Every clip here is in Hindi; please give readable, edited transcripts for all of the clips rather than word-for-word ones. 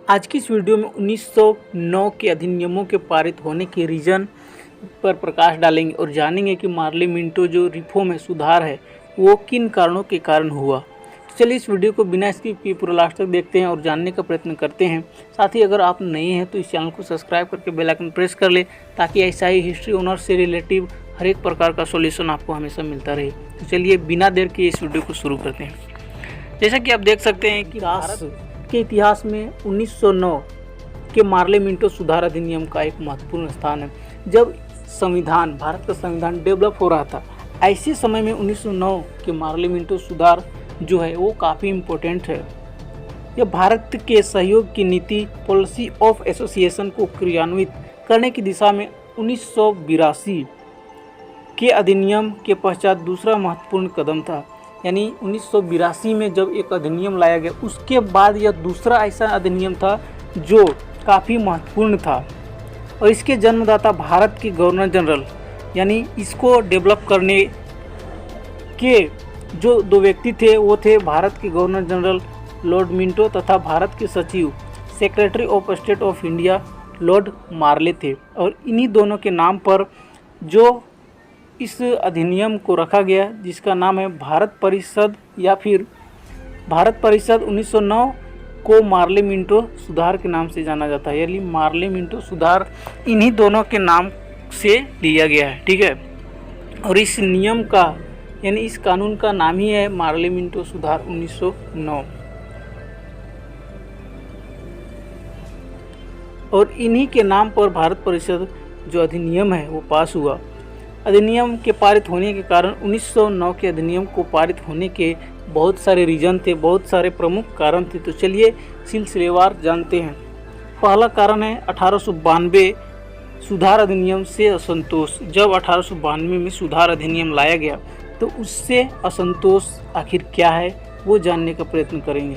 आज की इस वीडियो में 1909 के अधिनियमों के पारित होने के रीज़न पर प्रकाश डालेंगे और जानेंगे कि मार्ले मिंटो जो रिफॉर्म है, सुधार है, वो किन कारणों के कारण हुआ। तो चलिए इस वीडियो को बिना स्किप किए पूरा लास्ट तक देखते हैं और जानने का प्रयत्न करते हैं। साथ ही अगर आप नए हैं तो इस चैनल को सब्सक्राइब करके बेल आइकन प्रेस कर ले, ताकि ऐसा ही हिस्ट्री ऑनर्स से रिलेटिव हर एक प्रकार का सॉल्यूशन आपको हमेशा मिलता रहे। तो चलिए बिना देर के इस वीडियो को शुरू करते हैं। जैसा कि आप देख सकते हैं कि भारत के इतिहास में 1909 के मार्ले मिंटो सुधार अधिनियम का एक महत्वपूर्ण स्थान है। जब भारत का संविधान डेवलप हो रहा था, ऐसे समय में 1909 के मार्ले मिंटो सुधार जो है वो काफ़ी इम्पोर्टेंट है। यह भारत के सहयोग की नीति पॉलिसी ऑफ एसोसिएशन को क्रियान्वित करने की दिशा में 1982 के अधिनियम के पश्चात दूसरा महत्वपूर्ण कदम था। यानी 1982 में जब एक अधिनियम लाया गया, उसके बाद यह दूसरा ऐसा अधिनियम था जो काफ़ी महत्वपूर्ण था। और इसके जन्मदाता भारत के गवर्नर जनरल, यानी इसको डेवलप करने के जो दो व्यक्ति थे वो थे भारत के गवर्नर जनरल लॉर्ड मिंटो तथा भारत के सचिव secretary of state of India Lord Morley थे। और इन्हीं दोनों के नाम पर जो इस अधिनियम को रखा गया, जिसका नाम है भारत परिषद या फिर भारत परिषद 1909 को मार्ले मिंटो सुधार के नाम से जाना जाता है। यानी मार्ले मिंटो सुधार इन्हीं दोनों के नाम से लिया गया है, ठीक है। और इस नियम का यानी इस कानून का नाम ही है मार्ले मिंटो सुधार 1909। और इन्हीं के नाम पर भारत परिषद जो अधिनियम है वो पास हुआ। अधिनियम के पारित होने के कारण 1909 के अधिनियम को पारित होने के बहुत सारे रीजन थे, बहुत सारे प्रमुख कारण थे। तो चलिए सिलसिलेवार जानते हैं। पहला कारण है 1892 सुधार अधिनियम से असंतोष। जब 1892 में सुधार अधिनियम लाया गया तो उससे असंतोष आखिर क्या है वो जानने का प्रयत्न करेंगे।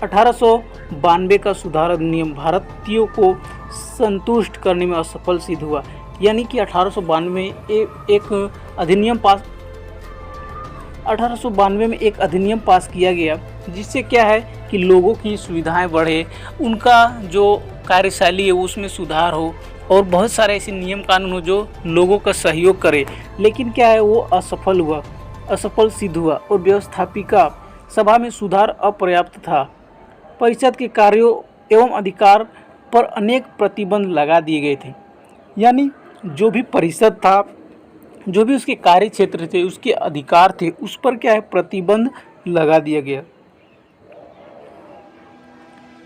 1892 का सुधार अधिनियम भारतीयों को संतुष्ट करने में असफल सिद्ध हुआ। यानी कि 1892 में एक अधिनियम पास किया गया, जिससे क्या है कि लोगों की सुविधाएं बढ़े, उनका जो कार्यशैली है उसमें सुधार हो और बहुत सारे ऐसे नियम कानून हो जो लोगों का सहयोग करे। लेकिन क्या है, वो असफल सिद्ध हुआ और व्यवस्थापिका सभा में सुधार अपर्याप्त था। परिषद के कार्यों एवं अधिकार पर अनेक प्रतिबंध लगा दिए गए थे। यानी जो भी परिषद था, जो भी उसके कार्य क्षेत्र थे, उसके अधिकार थे, उस पर क्या है प्रतिबंध लगा दिया गया।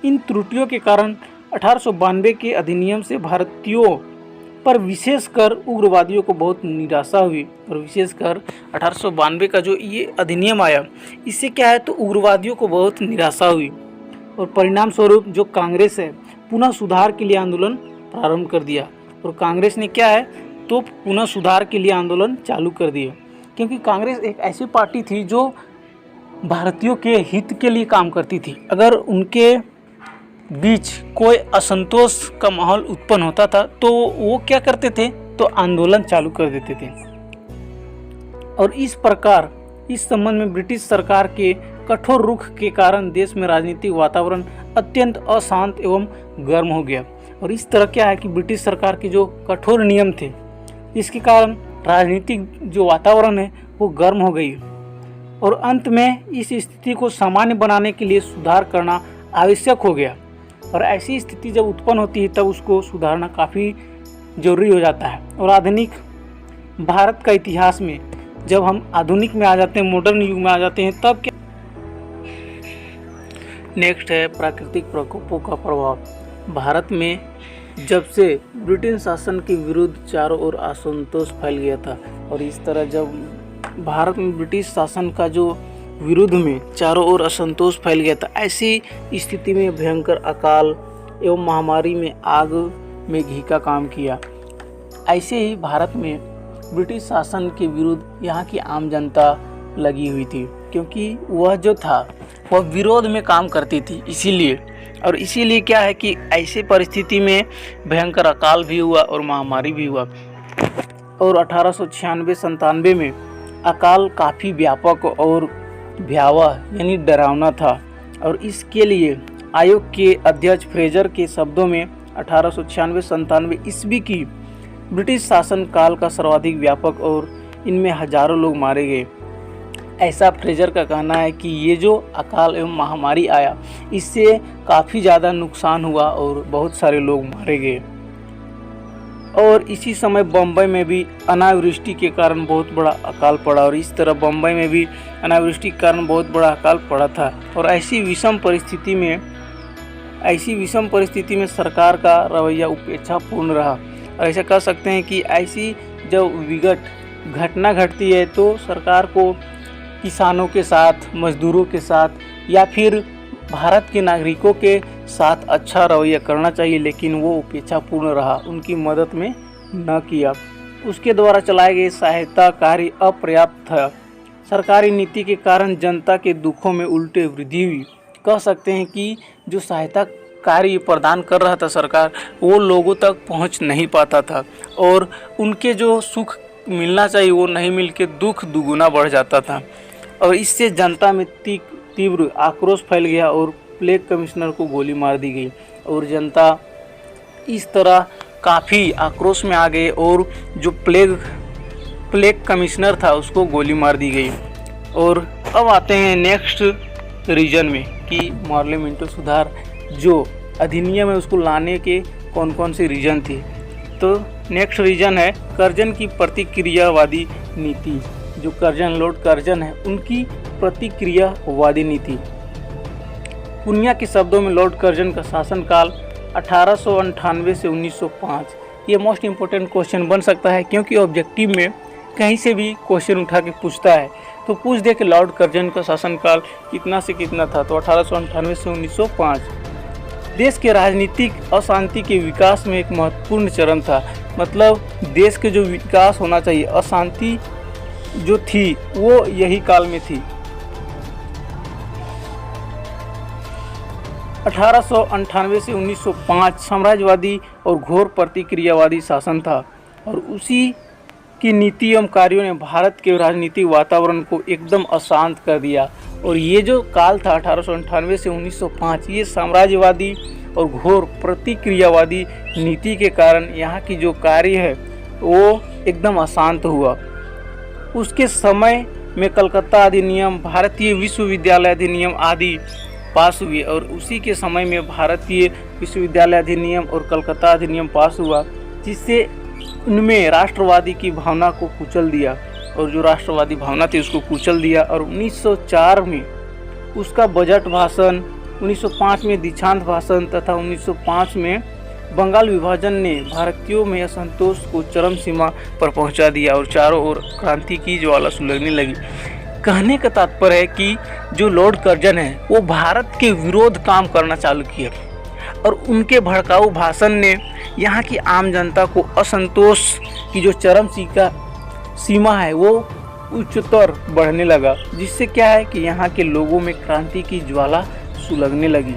इन त्रुटियों के कारण 1892 के अधिनियम से भारतीयों पर विशेषकर उग्रवादियों को बहुत निराशा हुई। और विशेषकर 1892 का जो ये अधिनियम आया, इससे क्या है तो उग्रवादियों को बहुत निराशा हुई और परिणाम स्वरूप जो कांग्रेस है पुनः सुधार के लिए आंदोलन प्रारंभ कर दिया। और कांग्रेस ने क्या है तो पुनः सुधार के लिए आंदोलन चालू कर दिया, क्योंकि कांग्रेस एक ऐसी पार्टी थी जो भारतीयों के हित के लिए काम करती थी। अगर उनके बीच कोई असंतोष का माहौल उत्पन्न होता था तो वो क्या करते थे तो आंदोलन चालू कर देते थे। और इस प्रकार इस संबंध में ब्रिटिश सरकार के कठोर रुख के कारण देश में राजनीतिक वातावरण अत्यंत अशांत एवं गर्म हो गया। और इस तरह क्या है कि ब्रिटिश सरकार के जो कठोर नियम थे, इसके कारण राजनीतिक जो वातावरण है वो गर्म हो गई। और अंत में इस स्थिति को सामान्य बनाने के लिए सुधार करना आवश्यक हो गया। और ऐसी स्थिति जब उत्पन्न होती है तब उसको सुधारना काफ़ी जरूरी हो जाता है। और आधुनिक भारत का इतिहास में जब हम आधुनिक में आ जाते हैं, मॉडर्न युग में आ जाते हैं, तब क्या नेक्स्ट है प्राकृतिक प्रकोपों का प्रभाव। भारत में जब से ब्रिटिश शासन के विरुद्ध चारों ओर असंतोष फैल गया था, और इस तरह जब भारत में ब्रिटिश शासन का जो विरुद्ध में चारों ओर असंतोष फैल गया था, ऐसी स्थिति में भयंकर अकाल एवं महामारी में आग में घी का काम किया। ऐसे ही भारत में ब्रिटिश शासन के विरुद्ध यहाँ की आम जनता लगी हुई थी, क्योंकि वह जो था वह विरोध में काम करती थी। इसीलिए क्या है कि ऐसे परिस्थिति में भयंकर अकाल भी हुआ और महामारी भी हुआ। और 1896-97 में अकाल काफ़ी व्यापक और भयावह यानी डरावना था। और इसके लिए आयोग के अध्यक्ष फ्रेजर के शब्दों में 1896-97 ईस्वी की ब्रिटिश शासन काल का सर्वाधिक व्यापक और इनमें हजारों लोग मारे गए। ऐसा फ्रेजर का कहना है कि ये जो अकाल एवं महामारी आया इससे काफ़ी ज़्यादा नुकसान हुआ और बहुत सारे लोग मारे गए। और इसी समय बम्बई में भी अनावृष्टि के कारण बहुत बड़ा अकाल पड़ा और इस तरह बम्बई में भी अनावृष्टि के कारण बहुत बड़ा अकाल पड़ा था। और ऐसी विषम परिस्थिति में सरकार का रवैया उपेक्षापूर्ण रहा। और ऐसा कह सकते हैं कि ऐसी जब विकट घटना घटती है तो सरकार को किसानों के साथ, मजदूरों के साथ या फिर भारत के नागरिकों के साथ अच्छा रवैया करना चाहिए, लेकिन वो उपेक्षापूर्ण रहा, उनकी मदद में न किया। उसके द्वारा चलाए गए सहायता कार्य अपर्याप्त था। सरकारी नीति के कारण जनता के दुखों में उल्टे वृद्धि हुई। कह सकते हैं कि जो सहायता कार्य प्रदान कर रहा था सरकार, वो लोगों तक पहुंच नहीं पाता था और उनके जो सुख मिलना चाहिए वो नहीं मिल के दुख दुगुना बढ़ जाता था। और इससे जनता में तीव्र आक्रोश फैल गया और प्लेग कमिश्नर को गोली मार दी गई और जनता इस तरह काफ़ी आक्रोश में आ गए और जो प्लेग कमिश्नर था उसको गोली मार दी गई। और अब आते हैं नेक्स्ट रीजन में कि मॉर्ले मिंटो सुधार जो अधिनियम है उसको लाने के कौन कौन से रीजन थे। तो नेक्स्ट रीजन है कर्जन की प्रतिक्रियावादी नीति। जो लॉर्ड कर्जन है उनकी प्रतिक्रियावादी नीति। पुनिया के शब्दों में लॉर्ड कर्जन का शासनकाल 1898 से 1905। ये मोस्ट इम्पोर्टेंट क्वेश्चन बन सकता है क्योंकि ऑब्जेक्टिव में कहीं से भी क्वेश्चन उठा के पूछता है तो पूछ दे कि लॉर्ड कर्जन का शासनकाल कितना से कितना था, तो 1898 से 1905। देश के राजनीतिक अशांति के विकास में एक महत्वपूर्ण चरण था। मतलब देश के जो विकास होना चाहिए, अशांति जो थी वो यही काल में थी। 1898 से 1905 साम्राज्यवादी और घोर प्रतिक्रियावादी शासन था और उसी की नीति एवं कार्यों ने भारत के राजनीतिक वातावरण को एकदम अशांत कर दिया। और ये जो काल था 1898 से 1905, ये साम्राज्यवादी और घोर प्रतिक्रियावादी नीति के कारण यहाँ की जो कार्य है वो एकदम अशांत हुआ। उसके समय में कलकत्ता अधिनियम, भारतीय विश्वविद्यालय अधिनियम आदि पास हुए और उसी के समय में भारतीय विश्वविद्यालय अधिनियम और कलकत्ता अधिनियम पास हुआ, जिससे उनमें राष्ट्रवादी की भावना को कुचल दिया और जो राष्ट्रवादी भावना थी उसको कुचल दिया। और 1904 में उसका बजट भाषण, 1905 में दीक्षांत भाषण तथा 1905 में बंगाल विभाजन ने भारतीयों में असंतोष को चरम सीमा पर पहुंचा दिया और चारों ओर क्रांति की ज्वाला सुलगने लगी। कहने का तात्पर्य है कि जो लॉर्ड कर्जन है वो भारत के विरोध काम करना चालू किया और उनके भड़काऊ भाषण ने यहाँ की आम जनता को असंतोष की जो चरम सीमा है वो उच्चतर बढ़ने लगा, जिससे क्या है कि यहाँ के लोगों में क्रांति की ज्वाला सुलगने लगी।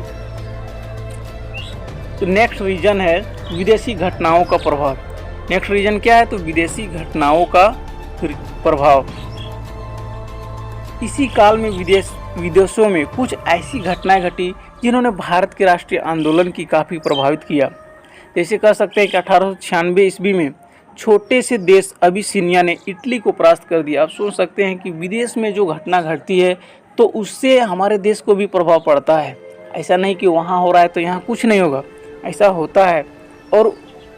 तो नेक्स्ट रीजन है विदेशी घटनाओं का प्रभाव। नेक्स्ट रीजन क्या है, तो विदेशी घटनाओं का प्रभाव। इसी काल में विदेशों में कुछ ऐसी घटनाएं घटी जिन्होंने भारत के राष्ट्रीय आंदोलन की काफ़ी प्रभावित किया। जैसे कह सकते हैं कि 1896 ईस्वी में छोटे से देश अबिसिनिया ने इटली को परास्त कर दिया। आप सोच सकते हैं कि विदेश में जो घटना घटती है तो उससे हमारे देश को भी प्रभाव पड़ता है। ऐसा नहीं कि वहाँ हो रहा है तो यहाँ कुछ नहीं होगा, ऐसा होता है। और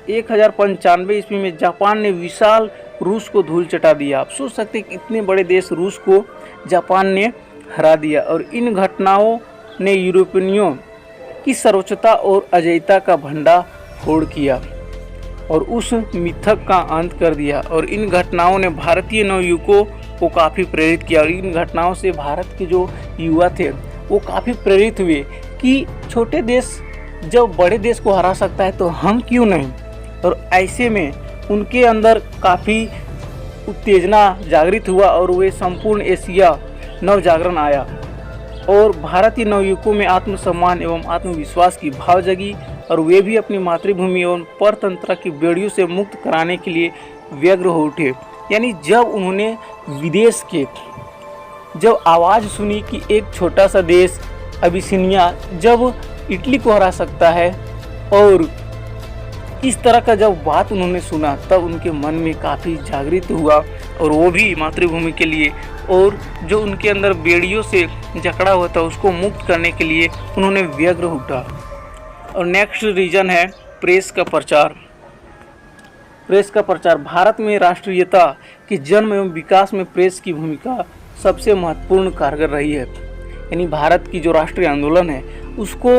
1095 ईस्वी में जापान ने विशाल रूस को धूल चटा दिया। आप सोच सकते हैं कि इतने बड़े देश रूस को जापान ने हरा दिया। और इन घटनाओं ने यूरोपियनों की सर्वोच्चता और अजेयता का भंडा फोड़ किया और उस मिथक का अंत कर दिया। और इन घटनाओं ने भारतीय नवयुवकों को काफ़ी प्रेरित किया और इन घटनाओं से भारत के जो युवा थे वो काफ़ी प्रेरित हुए कि छोटे देश जब बड़े देश को हरा सकता है तो हम क्यों नहीं। और ऐसे में उनके अंदर काफ़ी उत्तेजना जागृत हुआ और वे संपूर्ण एशिया नव जागरण आया और भारतीय नवयुवकों में आत्मसम्मान एवं आत्मविश्वास की भाव जगी और वे भी अपनी मातृभूमि एवं परतंत्र की बेड़ियों से मुक्त कराने के लिए व्यग्र हो उठे। यानी जब उन्होंने विदेश के जब आवाज़ सुनी कि एक छोटा सा देश अबिसिनिया जब इटली को हरा सकता है, और इस तरह का जब बात उन्होंने सुना तब उनके मन में काफ़ी जागृत हुआ, और वो भी मातृभूमि के लिए और जो उनके अंदर बेड़ियों से जकड़ा हुआ था उसको मुक्त करने के लिए उन्होंने व्यग्र उठा। और नेक्स्ट रीजन है प्रेस का प्रचार। प्रेस का प्रचार भारत में राष्ट्रीयता के जन्म एवं विकास में प्रेस की भूमिका सबसे महत्वपूर्ण कारगर रही है। यानी भारत की जो राष्ट्रीय आंदोलन है उसको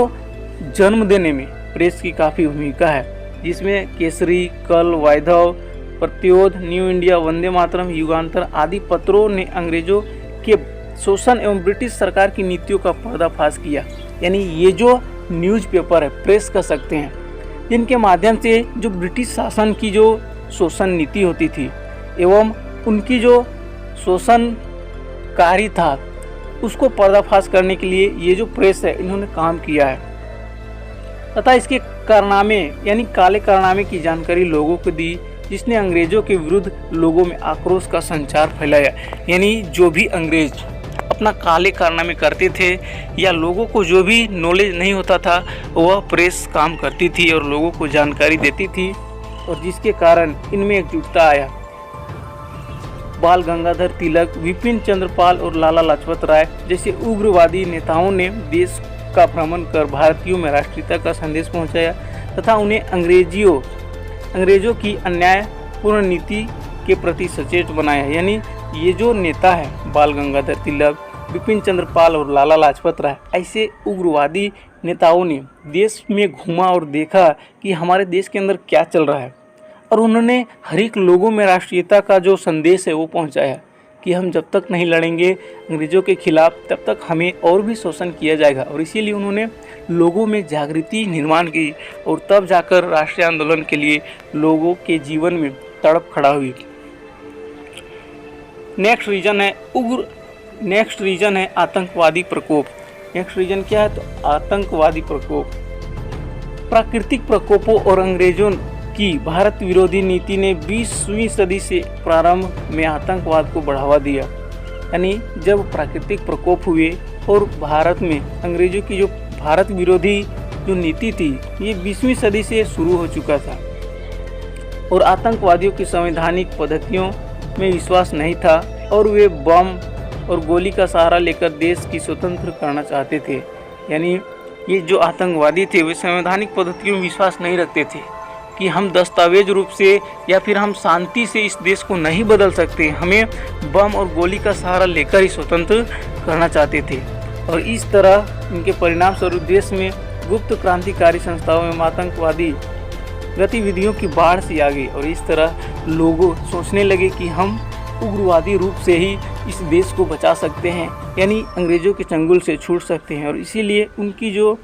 जन्म देने में प्रेस की काफ़ी भूमिका है, जिसमें केसरी, कल, वायधव, प्रत्योद, न्यू इंडिया, वंदे मातरम, युगांतर आदि पत्रों ने अंग्रेजों के शोषण एवं ब्रिटिश सरकार की नीतियों का पर्दाफाश किया। यानी ये जो न्यूज़पेपर है, प्रेस कह सकते हैं, जिनके माध्यम से जो ब्रिटिश शासन की जो शोषण नीति होती थी एवं उनकी जो शोषणकारी था उसको पर्दाफाश करने के लिए ये जो प्रेस है इन्होंने काम किया है, तथा इसके कारनामे यानी काले कारनामे की जानकारी लोगों को दी, जिसने अंग्रेजों के विरुद्ध लोगों में आक्रोश का संचार फैलाया। यानी जो भी अंग्रेज अपना काले कारनामे करते थे या लोगों को जो भी नॉलेज नहीं होता था वह प्रेस काम करती थी और लोगों को जानकारी देती थी, और जिसके कारण इनमें एकजुटता आया। बाल गंगाधर तिलक, विपिन चंद्र पाल और लाला लाजपत राय जैसे उग्रवादी नेताओं ने देश का भ्रमण कर भारतीयों में राष्ट्रीयता का संदेश पहुंचाया तथा उन्हें अंग्रेजों की अन्यायपूर्ण नीति के प्रति सचेत बनाया। यानी ये जो नेता है बाल गंगाधर तिलक, विपिन चंद्र पाल और लाला लाजपत राय, ऐसे उग्रवादी नेताओं ने देश में घूमा और देखा कि हमारे देश के अंदर क्या चल रहा है, और उन्होंने हर एक लोगों में राष्ट्रीयता का जो संदेश है वो पहुंचाया कि हम जब तक नहीं लड़ेंगे अंग्रेज़ों के खिलाफ तब तक हमें और भी शोषण किया जाएगा। और इसीलिए उन्होंने लोगों में जागृति निर्माण की, और तब जाकर राष्ट्रीय आंदोलन के लिए लोगों के जीवन में तड़प खड़ा हुई। नेक्स्ट रीजन है आतंकवादी प्रकोप। नेक्स्ट रीजन क्या है? तो आतंकवादी प्रकोप। प्राकृतिक प्रकोपों और अंग्रेजों की भारत विरोधी नीति ने 20वीं सदी से प्रारंभ में आतंकवाद को बढ़ावा दिया। यानी जब प्राकृतिक प्रकोप हुए और भारत में अंग्रेजों की जो भारत विरोधी जो नीति थी ये 20वीं सदी से शुरू हो चुका था, और आतंकवादियों की संवैधानिक पद्धतियों में विश्वास नहीं था और वे बम और गोली का सहारा लेकर देश की स्वतंत्र करना चाहते थे। यानी ये जो आतंकवादी थे वे संवैधानिक पद्धतियों में विश्वास नहीं रखते थे कि हम दस्तावेज रूप से या फिर हम शांति से इस देश को नहीं बदल सकते, हमें बम और गोली का सहारा लेकर ही स्वतंत्र करना चाहते थे। और इस तरह इनके परिणाम स्वरूप देश में गुप्त क्रांतिकारी संस्थाओं में आतंकवादी गतिविधियों की बाढ़ सी आ गई, और इस तरह लोग सोचने लगे कि हम उग्रवादी रूप से ही इस देश को बचा सकते हैं, यानी अंग्रेज़ों के चंगुल से छूट सकते हैं। और इसीलिए उनकी जो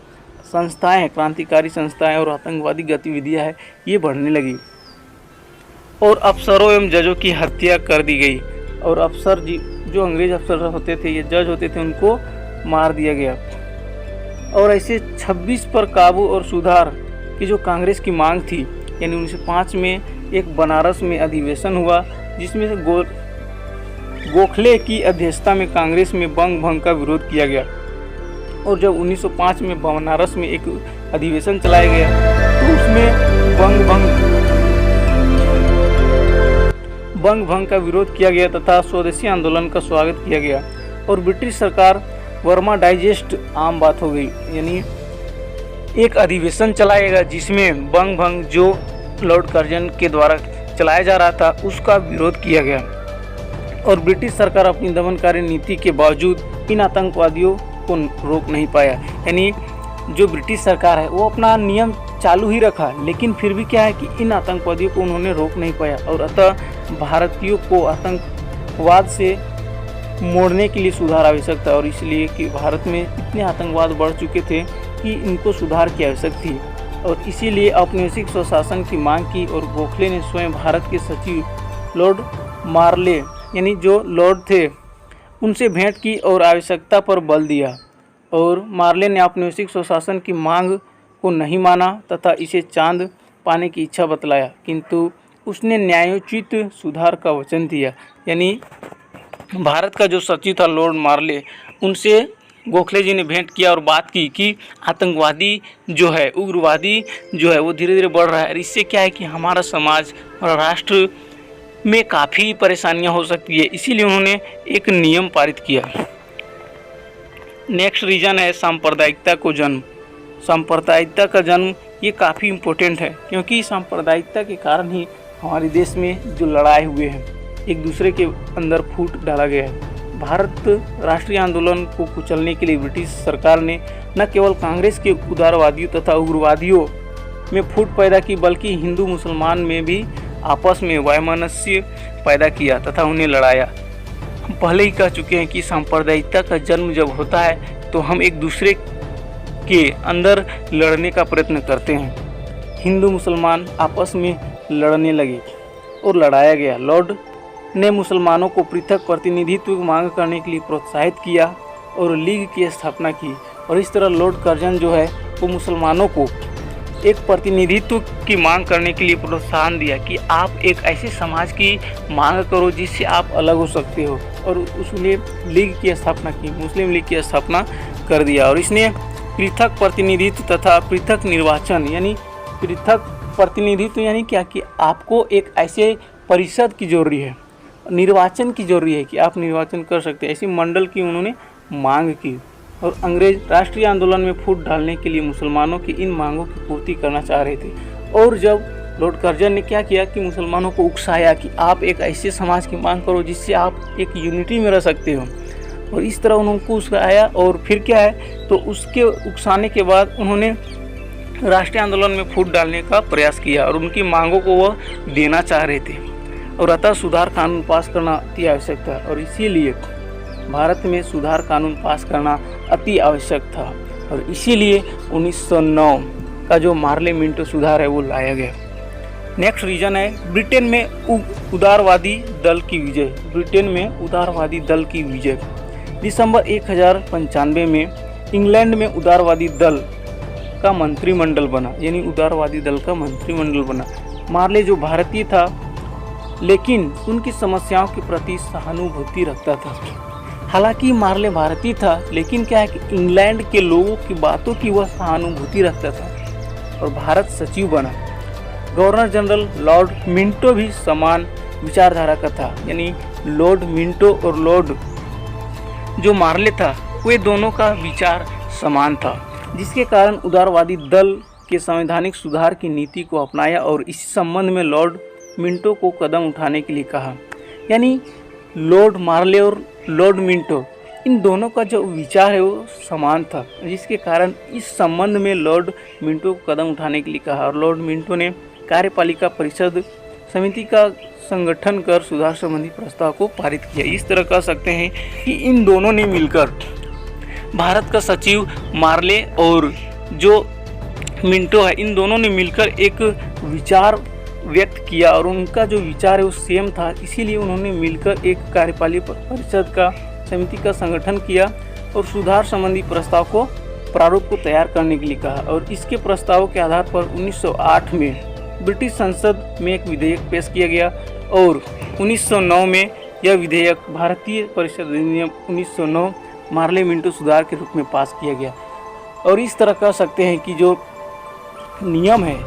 संस्थाएं हैं, क्रांतिकारी संस्थाएं और आतंकवादी गतिविधियां हैं, ये बढ़ने लगी, और अफसरों एवं जजों की हत्या कर दी गई। और अफसर जो अंग्रेज अफसर होते थे, ये जज होते थे, उनको मार दिया गया। और ऐसे 26 पर काबू और सुधार की जो कांग्रेस की मांग थी, यानी 1905 में एक बनारस में अधिवेशन हुआ जिसमें से गोखले की अध्यक्षता में कांग्रेस में बंग भंग का विरोध किया गया। और जब 1905 में बनारस में एक अधिवेशन चलाया गया तो उसमें बंग भंग का विरोध किया गया तथा स्वदेशी आंदोलन का स्वागत किया गया, और ब्रिटिश सरकार वर्मा डाइजेस्ट आम बात हो गई। यानी एक अधिवेशन चलाएगा जिसमें बंग भंग जो लॉर्ड कर्जन के द्वारा चलाया जा रहा था उसका विरोध किया गया, और ब्रिटिश सरकार अपनी दमनकारी नीति के बावजूद इन आतंकवादियों को रोक नहीं पाया। यानी जो ब्रिटिश सरकार है वो अपना नियम चालू ही रखा, लेकिन फिर भी क्या है कि इन आतंकवादियों को उन्होंने रोक नहीं पाया, और अतः भारतीयों को आतंकवाद से मोड़ने के लिए सुधार आवश्यक था। और इसलिए कि भारत में इतने आतंकवाद बढ़ चुके थे कि इनको सुधार की आवश्यक थी, और इसीलिए औपनिवेशिक स्वशासन की मांग की। और गोखले ने स्वयं भारत के सचिव लॉर्ड मार्ले यानी जो लॉर्ड थे उनसे भेंट की और आवश्यकता पर बल दिया, और मार्ले ने औपनिवेशिक स्वशासन की मांग को नहीं माना तथा इसे चांद पाने की इच्छा बतलाया, किंतु उसने न्यायोचित सुधार का वचन दिया। यानी भारत का जो सचिव था लॉर्ड मार्ले, उनसे गोखले जी ने भेंट किया और बात की कि आतंकवादी जो है, उग्रवादी जो है वो धीरे धीरे बढ़ रहा है और इससे क्या है कि हमारा समाज और राष्ट्र में काफ़ी परेशानियां हो सकती है। इसीलिए उन्होंने एक नियम पारित किया। नेक्स्ट रीजन है सांप्रदायिकता को जन्म। सांप्रदायिकता का जन्म ये काफ़ी इम्पोर्टेंट है, क्योंकि सांप्रदायिकता के कारण ही हमारे देश में जो लड़ाई हुए हैं, एक दूसरे के अंदर फूट डाला गया है। भारत राष्ट्रीय आंदोलन को कुचलने के लिए ब्रिटिश सरकार ने न केवल कांग्रेस के उदारवादियों तथा उग्रवादियों में फूट पैदा की, बल्कि हिंदू मुसलमान में भी आपस में वैमनस्य पैदा किया तथा उन्हें लड़ाया। हम पहले ही कह चुके हैं कि सांप्रदायिकता का जन्म जब होता है तो हम एक दूसरे के अंदर लड़ने का प्रयत्न करते हैं। हिंदू मुसलमान आपस में लड़ने लगे और लड़ाया गया। लॉर्ड ने मुसलमानों को पृथक प्रतिनिधित्व की मांग करने के लिए प्रोत्साहित किया और लीग की स्थापना की, और इस तरह लॉर्ड कर्जन जो है वो मुसलमानों को एक प्रतिनिधित्व की मांग करने के लिए प्रोत्साहन दिया कि आप एक ऐसे समाज की मांग करो जिससे आप अलग हो सकते हो, और उसने लीग की स्थापना की, मुस्लिम लीग की स्थापना कर दिया। और इसने पृथक प्रतिनिधित्व तथा पृथक निर्वाचन यानी पृथक प्रतिनिधित्व यानी क्या कि आपको एक ऐसे परिषद की जरूरी है, निर्वाचन की जरूरी है कि आप निर्वाचन कर सकते हैं, ऐसी मंडल की उन्होंने मांग की। और अंग्रेज राष्ट्रीय आंदोलन में फूट डालने के लिए मुसलमानों की इन मांगों की पूर्ति करना चाह रहे थे। और जब लॉर्ड कर्जन ने क्या किया कि मुसलमानों को उकसाया कि आप एक ऐसे समाज की मांग करो जिससे आप एक यूनिटी में रह सकते हो, और इस तरह उनको उकसाया। और फिर क्या है तो उसके उकसाने के बाद उन्होंने राष्ट्रीय आंदोलन में फूट डालने का प्रयास किया और उनकी मांगों को वह देना चाह रहे थे, और अतः सुधार कानून पास करना अति आवश्यक था। और इसीलिए भारत में सुधार कानून पास करना अति आवश्यक था, और इसीलिए 1909 का जो मार्ले मिंटो सुधार है वो लाया गया। नेक्स्ट रीजन है ब्रिटेन में उदारवादी दल की विजय। ब्रिटेन में उदारवादी दल की विजय। दिसंबर 1095 में इंग्लैंड में उदारवादी दल का मंत्रिमंडल बना, यानी उदारवादी दल का मंत्रिमंडल बना। मार्ले जो भारतीय था लेकिन उनकी समस्याओं के प्रति सहानुभूति रखता था। हालांकि मार्ले भारतीय था, लेकिन क्या है कि इंग्लैंड के लोगों की बातों की वह सहानुभूति रखता था और भारत सचिव बना। गवर्नर जनरल लॉर्ड मिंटो भी समान विचारधारा का था, यानी लॉर्ड मिंटो और लॉर्ड जो मार्ले था वे दोनों का विचार समान था, जिसके कारण उदारवादी दल के संवैधानिक सुधार की नीति को अपनाया और इस संबंध में लॉर्ड मिंटो को कदम उठाने के लिए कहा। यानी लॉर्ड मार्ले और लॉर्ड मिंटो इन दोनों का जो विचार है वो समान था, जिसके कारण इस संबंध में लॉर्ड मिंटो को कदम उठाने के लिए कहा। और लॉर्ड मिंटो ने कार्यपालिका परिषद समिति का संगठन कर सुधार संबंधी प्रस्ताव को पारित किया। इस तरह कह सकते हैं कि इन दोनों ने मिलकर, भारत का सचिव मार्ले और जो मिंटो है, इन दोनों ने मिलकर एक विचार व्यक्त किया और उनका जो विचार है वो सेम था। इसीलिए उन्होंने मिलकर एक कार्यपालिका परिषद का समिति का संगठन किया और सुधार संबंधी प्रस्ताव को प्रारूप को तैयार करने के लिए कहा। और इसके प्रस्तावों के आधार पर 1908 में ब्रिटिश संसद में एक विधेयक पेश किया गया और 1909 में यह विधेयक भारतीय परिषद अधिनियम 1909 मार्ले मिंटो सुधार के रूप में पास किया गया। और इस तरह कह सकते हैं कि जो नियम है,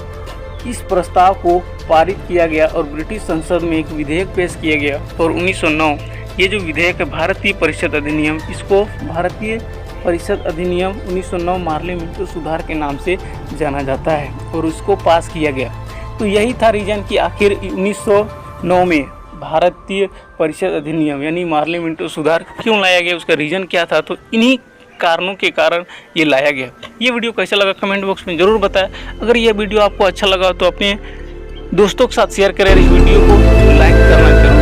इस प्रस्ताव को पारित किया गया और ब्रिटिश संसद में एक विधेयक पेश किया गया और 1909 ये जो विधेयक है भारतीय परिषद अधिनियम, इसको भारतीय परिषद अधिनियम 1909 मार्ले मिंटो सुधार के नाम से जाना जाता है और उसको पास किया गया। तो यही था रीजन कि आखिर 1909 में भारतीय परिषद अधिनियम यानी मार्ले मिंटो सुधार क्यों लाया गया, उसका रीजन क्या था। तो इन्हीं कारणों के कारण ये लाया गया। ये वीडियो कैसा लगा कमेंट बॉक्स में ज़रूर बताएं। अगर ये वीडियो आपको अच्छा लगा तो अपने दोस्तों के साथ शेयर करें, इस वीडियो को लाइक करना जरूर।